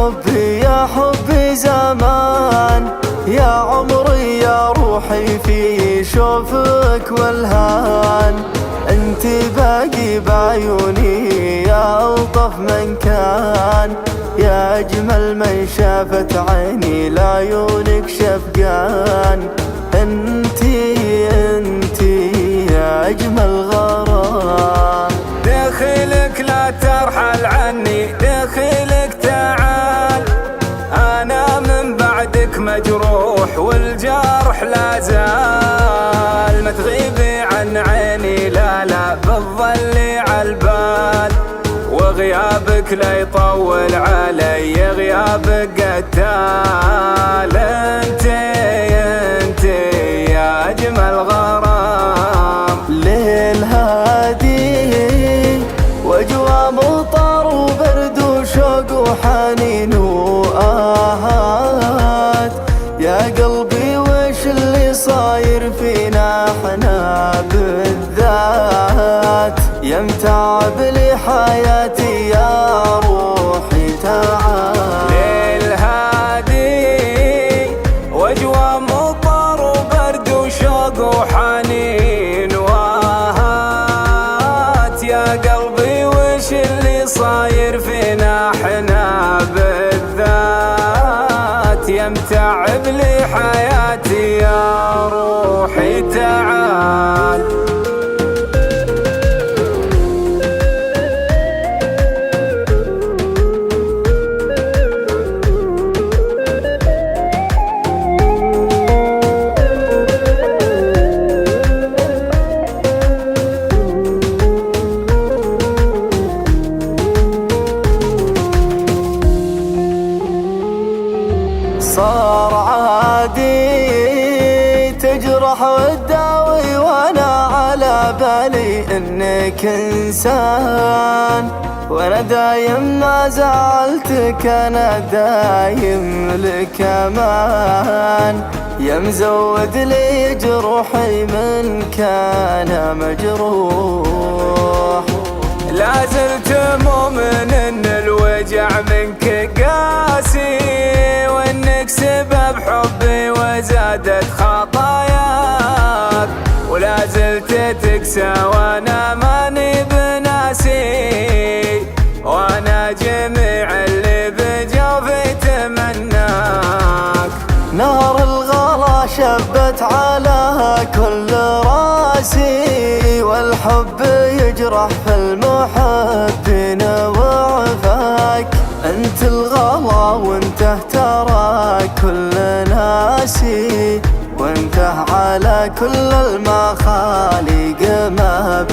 حبي يا حبي زمان، يا عمري يا روحي في شوفك والهان. انت باقي بعيوني يا ألطف من كان، يا أجمل من شافت عيني لعيونك شفقان. انتي يا أجمل غرام، دخلك لا ترحل عني، دخلك تعال. أنا من بعدك مجروح والجرح لا زال. ما تغيبي عن عيني لا لا بالظل عالبال، وغيابك لا يطول علي غيابك قتال. انت يا أجمل غرام، ليل هادي وأجواء مطر وبرد وشوق وحنين وآهات. يا قلبي وش اللي صاير فينا احنا بالذات، يا متعب لي حياتي يا روحي تعال. ليل هادي وأجواء مطر وبرد وشوق وحنين وآهات. يا قلبي وش اللي صاير فينا احنا بالذات، يا متعب لي حياتي يا روحي تعال. صار عادي تجرح وتداوي وانا على بالي انك انسان، وانا دايم ما زعلتك انا دايم لك امان. يا مزود لي جروحي من كان مجروح، لا زلت مؤمن ان الوجع منك قاسي، وانك سبب حبي وزادت خطاياك. ولا زلت تكسى وانا ماني بناسي، وانا جميع اللي بجوفي تمناك. نار الغلا شبت على كل راسي، والحب يجرح في المحبين وعفاك. انت الغلا وانته ترى كل ناسي، وانته على كل المخاليق ما